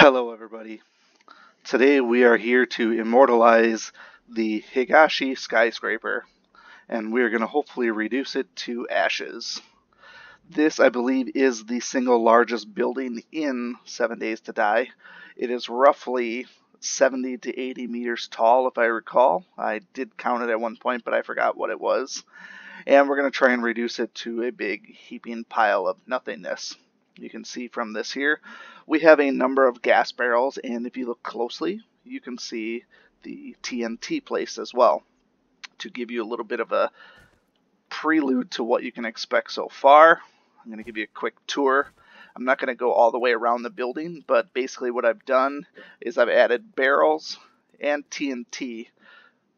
Hello everybody. Today we are here to immortalize the Higashi SkyScraper, and we are going to hopefully reduce it to ashes. This, I believe, is the single largest building in 7 Days to Die. It is roughly 70 to 80 meters tall, if I recall. I did count it at one point, but I forgot what it was. And we're going to try and reduce it to a big heaping pile of nothingness. You can see from this here, we have a number of gas barrels, and if you look closely, you can see the TNT placed as well, to give you a little bit of a prelude to what you can expect so far. I'm going to give you a quick tour. I'm not going to go all the way around the building, but basically what I've done is I've added barrels and TNT,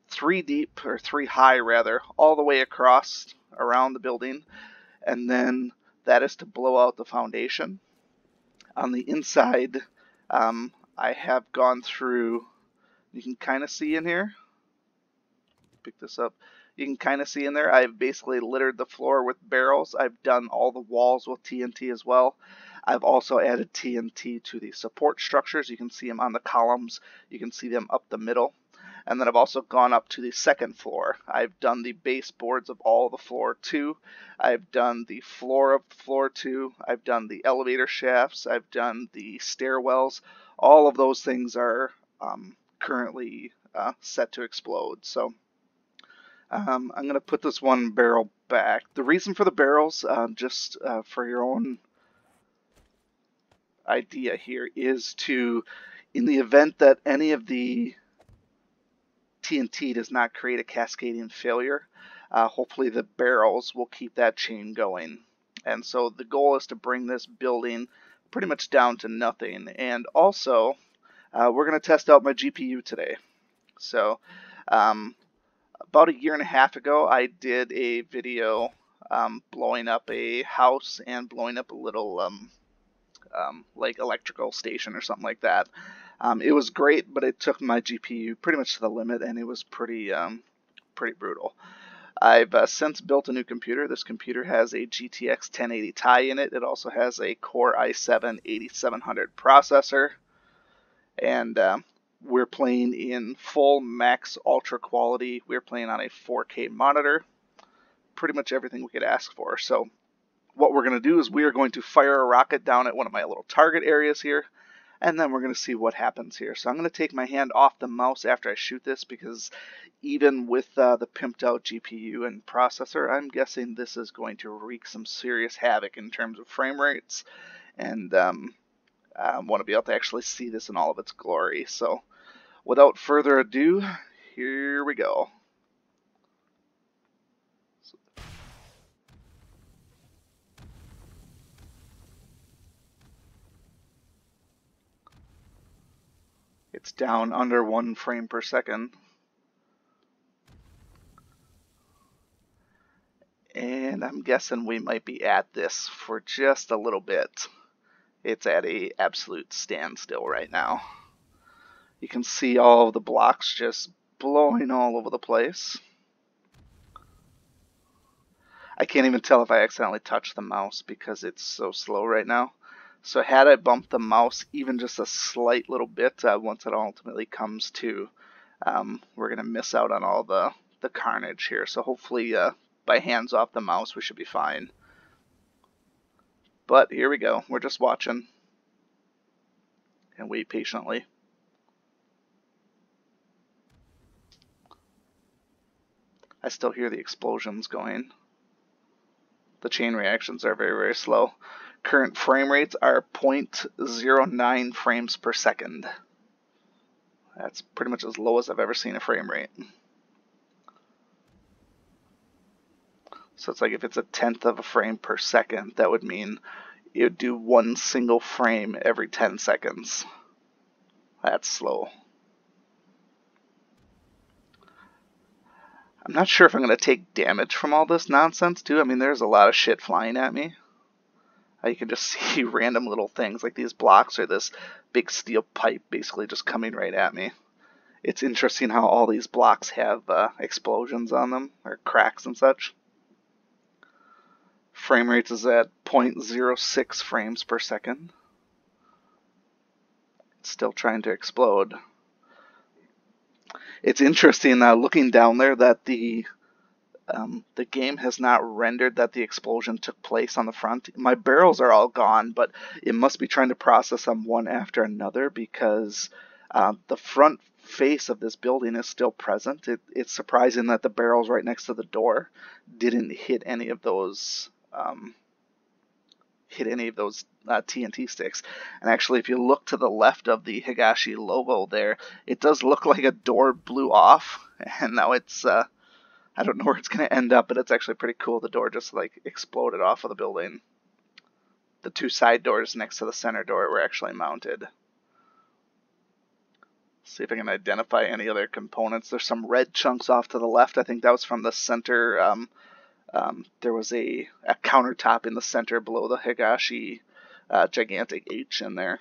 3 deep, or 3 high rather, all the way across around the building, and then that is to blow out the foundation. On the inside, I have gone through, you can kind of see in here, pick this up, you can kind of see in there, I've basically littered the floor with barrels. I've done all the walls with TNT as well. I've also added TNT to the support structures. You can see them on the columns, you can see them up the middle. And then I've also gone up to the second floor. I've done the baseboards of all the floor 2. I've done the floor of floor 2. I've done the elevator shafts. I've done the stairwells. All of those things are currently set to explode. So I'm going to put this one barrel back. The reason for the barrels, just for your own idea here, is to, in the event that any of the TNT does not create a cascading failure, hopefully the barrels will keep that chain going. And so the goal is to bring this building pretty much down to nothing. And also, we're going to test out my GPU today. So about 1.5 years ago, I did a video blowing up a house and blowing up a little like electrical station or something like that. It was great, but it took my GPU pretty much to the limit, and it was pretty brutal. I've since built a new computer. This computer has a GTX 1080 Ti in it. It also has a Core i7-8700 processor, and we're playing in full max ultra quality. We're playing on a 4K monitor. Pretty much everything we could ask for. So what we're going to do is we are going to fire a rocket down at one of my little target areas here, and then we're going to see what happens here. So I'm going to take my hand off the mouse after I shoot this, because even with the pimped out GPU and processor, I'm guessing this is going to wreak some serious havoc in terms of frame rates, and I want to be able to actually see this in all of its glory. So without further ado, here we go. It's down under 1 frame per second. And I'm guessing we might be at this for just a little bit. It's at an absolute standstill right now. You can see all of the blocks just blowing all over the place. I can't even tell if I accidentally touched the mouse because it's so slow right now. So had I bumped the mouse even just a slight little bit, once it ultimately comes to, we're going to miss out on all the carnage here. So hopefully by hands off the mouse we should be fine. But here we go. We're just watching and wait patiently. I still hear the explosions going. The chain reactions are very, very slow. Current frame rates are 0.09 frames per second. That's pretty much as low as I've ever seen a frame rate. So it's like if it's 1/10 of a frame per second, that would mean it would do 1 single frame every 10 seconds. That's slow. I'm not sure if I'm going to take damage from all this nonsense too. I mean, there's a lot of shit flying at me. You can just see random little things like these blocks or this big steel pipe basically just coming right at me. It's interesting how all these blocks have explosions on them, or cracks and such. Frame rate is at 0.06 frames per second. it's still trying to explode. It's interesting looking down there that the game has not rendered that the explosion took place on the front. My barrels are all gone, but it must be trying to process them one after another because the front face of this building is still present. It's surprising that the barrels right next to the door didn't hit any of those TNT sticks. And actually, if you look to the left of the Higashi logo there, it does look like a door blew off, and now it's I don't know where it's going to end up, but it's actually pretty cool. The door just like exploded off of the building. The two side doors next to the center door were actually mounted. See if I can identify any other components. There's some red chunks off to the left. I think that was from the center. There was a countertop in the center below the Higashi gigantic H in there.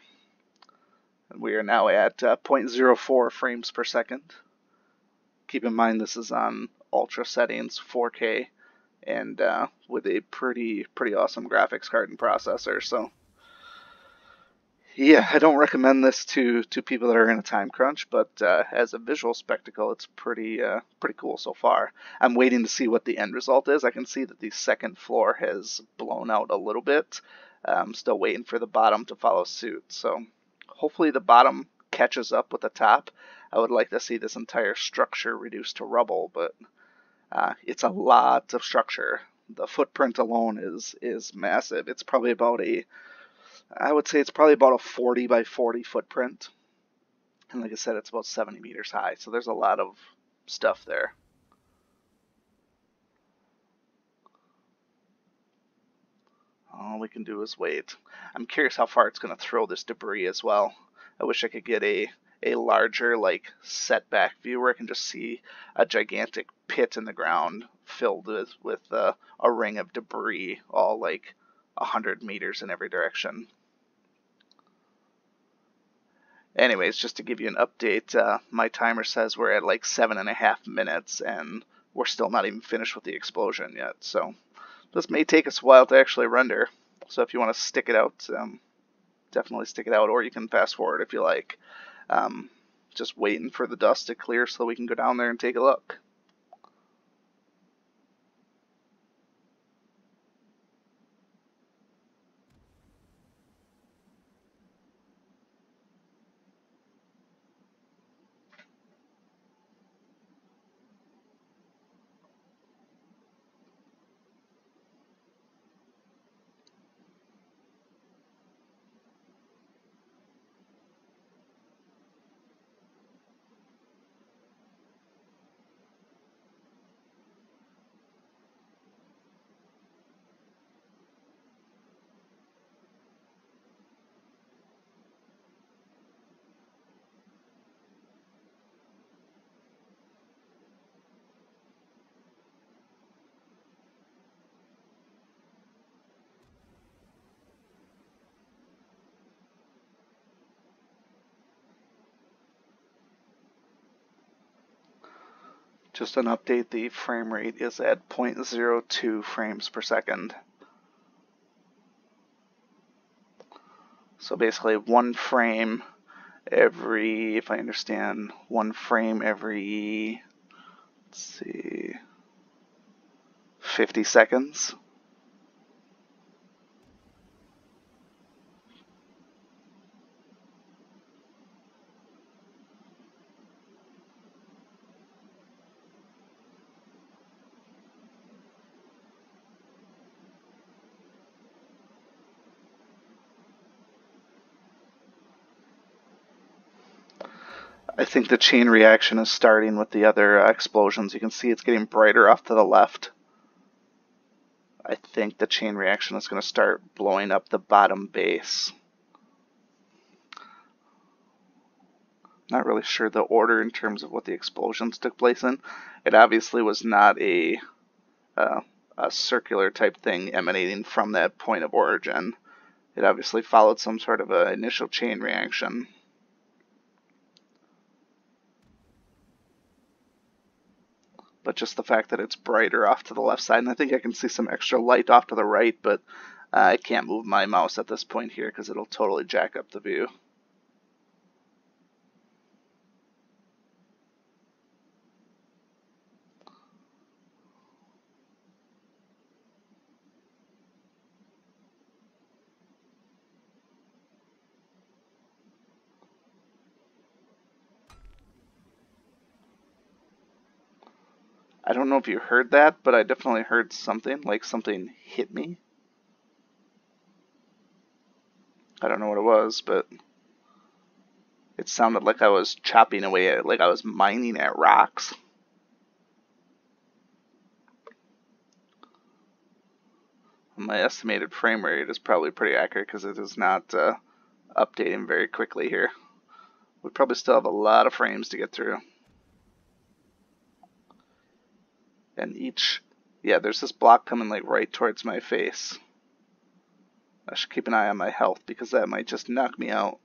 And we are now at 0.04 frames per second. Keep in mind this is on ultra settings, 4K, and with a pretty awesome graphics card and processor. So yeah, I don't recommend this to people that are in a time crunch, but as a visual spectacle, it's pretty cool so far. I'm waiting to see what the end result is. I can see that the second floor has blown out a little bit. I'm still waiting for the bottom to follow suit. So hopefully the bottom catches up with the top. I would like to see this entire structure reduced to rubble, but it's a lot of structure. The footprint alone is massive. It's probably about I would say it's probably about a 40 by 40 footprint. And like I said, it's about 70 meters high, so there's a lot of stuff there. All we can do is wait. I'm curious how far it's going to throw this debris as well. I wish I could get a larger like setback view where I can just see a gigantic pit in the ground filled with a ring of debris, all like 100 meters in every direction. Anyways, just to give you an update, my timer says we're at like 7.5 minutes, and we're still not even finished with the explosion yet. So this may take us a while to actually render. So if you want to stick it out, definitely stick it out, or you can fast forward if you like. Just waiting for the dust to clear so we can go down there and take a look. Just an update, the frame rate is at 0.02 frames per second. So basically one frame every, if I understand, one frame every, let's see, 50 seconds. I think the chain reaction is starting with the other explosions. You can see it's getting brighter off to the left. I think the chain reaction is going to start blowing up the bottom base. Not really sure the order in terms of what the explosions took place in. It obviously was not a circular type thing emanating from that point of origin. It obviously followed some sort of an initial chain reaction. But just the fact that it's brighter off to the left side, and I think I can see some extra light off to the right, but I can't move my mouse at this point here because it'll totally jack up the view. I don't know if you heard that, but I definitely heard something, like something hit me. I don't know what it was, but it sounded like I was chopping away at, like I was mining at rocks. My estimated frame rate is probably pretty accurate because it is not updating very quickly here. We probably still have a lot of frames to get through. And yeah, there's this block coming like right towards my face. I should keep an eye on my health because that might just knock me out.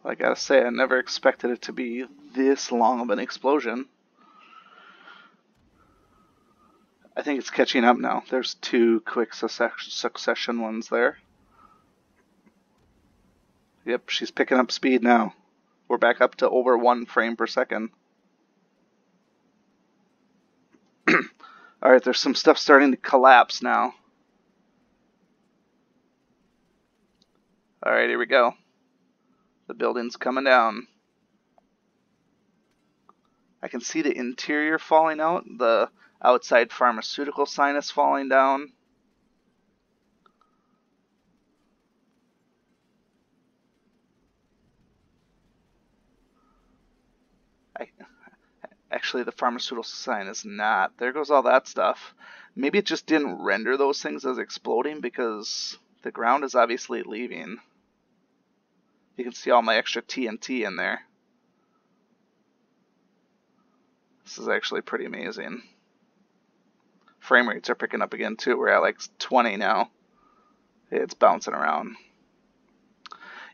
I gotta say, I never expected it to be this long of an explosion. I think it's catching up now. There's two quick succession ones there. Yep, she's picking up speed now. We're back up to over 1 frame per second. Alright, there's some stuff starting to collapse now. Alright, here we go. The building's coming down. I can see the interior falling out. The outside pharmaceutical sign is falling down. Actually, the pharmaceutical sign is not. There goes all that stuff. Maybe it just didn't render those things as exploding because the ground is obviously leaving. You can see all my extra TNT in there. This is actually pretty amazing. Frame rates are picking up again too. We're at like 20 now. It's bouncing around.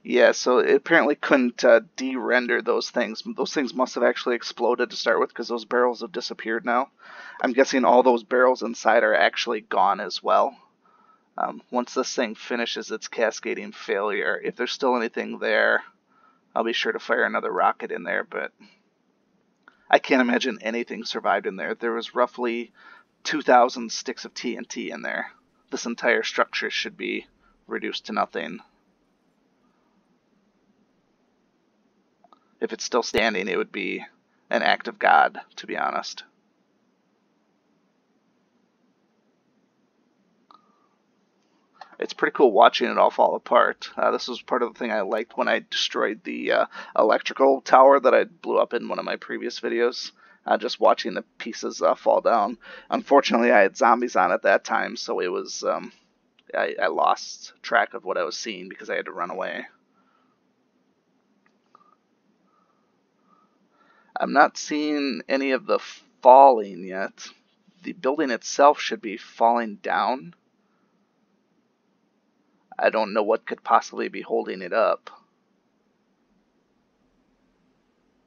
Yeah, so it apparently couldn't de-render those things. Those things must have actually exploded to start with because those barrels have disappeared now. I'm guessing all those barrels inside are actually gone as well. Once this thing finishes its cascading failure, if there's still anything there, I'll be sure to fire another rocket in there, but I can't imagine anything survived in there. There was roughly 2,000 sticks of TNT in there. This entire structure should be reduced to nothing. If it's still standing, it would be an act of God, to be honest. It's pretty cool watching it all fall apart. This was part of the thing I liked when I destroyed the electrical tower that I blew up in one of my previous videos. Just watching the pieces fall down. Unfortunately, I had zombies on at that time, so it was I lost track of what I was seeing because I had to run away. I'm not seeing any of the falling yet. The building itself should be falling down. I don't know what could possibly be holding it up.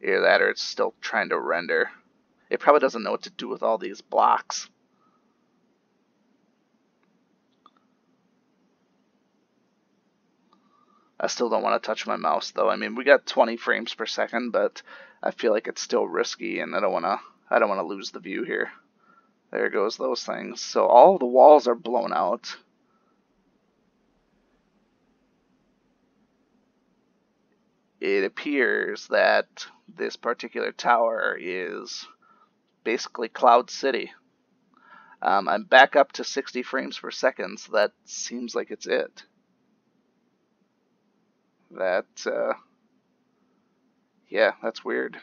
Either that or it's still trying to render. It probably doesn't know what to do with all these blocks. I still don't want to touch my mouse though. I mean, we got 20 frames per second, but I feel like it's still risky and I don't want to lose the view here. There goes those things. So all the walls are blown out. It appears that this particular tower is basically Cloud City. I'm back up to 60 frames per second, so that seems like it's it. Yeah, that's weird.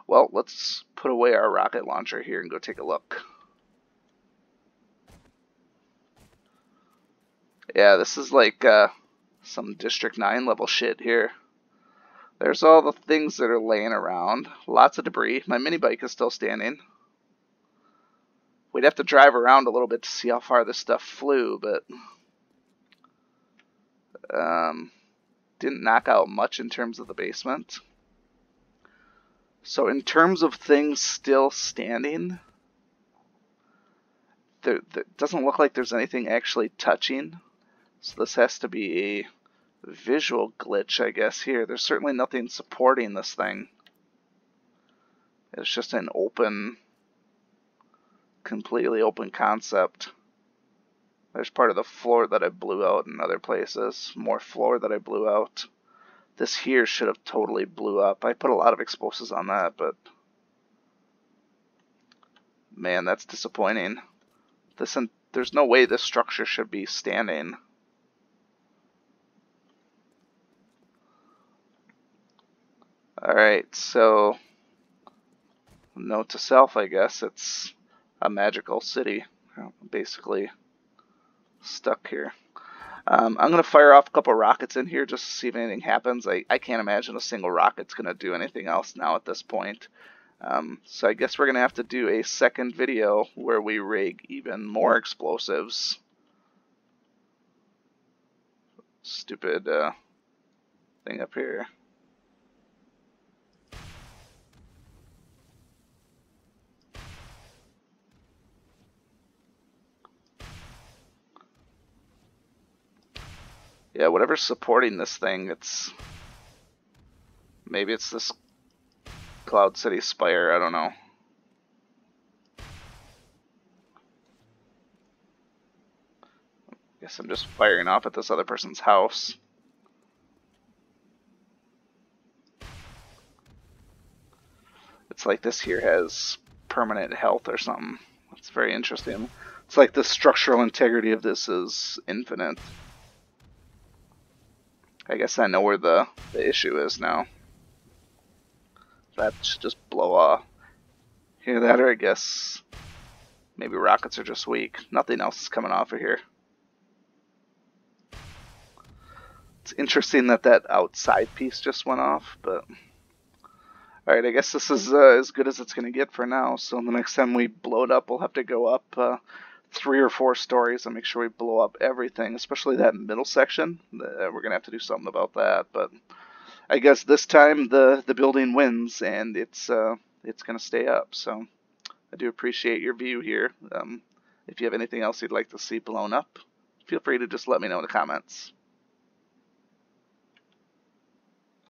Well, let's put away our rocket launcher here and go take a look. Yeah, this is like some District 9 level shit here. There's all the things that are laying around. Lots of debris. My mini bike is still standing. We'd have to drive around a little bit to see how far this stuff flew, but didn't knock out much in terms of the basement. So in terms of things still standing, there doesn't look like there's anything actually touching. So this has to be a visual glitch, I guess, here. There's certainly nothing supporting this thing. It's just an open, completely open concept. There's part of the floor that I blew out in other places. More floor that I blew out. This here should have totally blew up. I put a lot of explosives on that, but man, that's disappointing. There's no way this structure should be standing. Alright, so note to self, I guess, it's a magical city. Basically stuck here. I'm going to fire off a couple rockets in here just to see if anything happens. I can't imagine a single rocket's going to do anything else now at this point. So I guess we're going to have to do a second video where we rig even more explosives. Stupid thing up here. Yeah, whatever's supporting this thing, maybe it's this Cloud City Spire, I don't know. Guess I'm just firing off at this other person's house. It's like this here has permanent health or something. It's very interesting. It's like the structural integrity of this is infinite. I guess I know where the issue is now. That should just blow off. Hear that, or I guess maybe rockets are just weak. Nothing else is coming off of here. It's interesting that outside piece just went off, but alright, I guess this is as good as it's going to get for now. So the next time we blow it up, we'll have to go up 3 or 4 stories and make sure we blow up everything, especially that middle section. We're going to have to do something about that, but I guess this time the building wins, and it's going to stay up. So I do appreciate your view here. If you have anything else you'd like to see blown up, feel free to just let me know in the comments.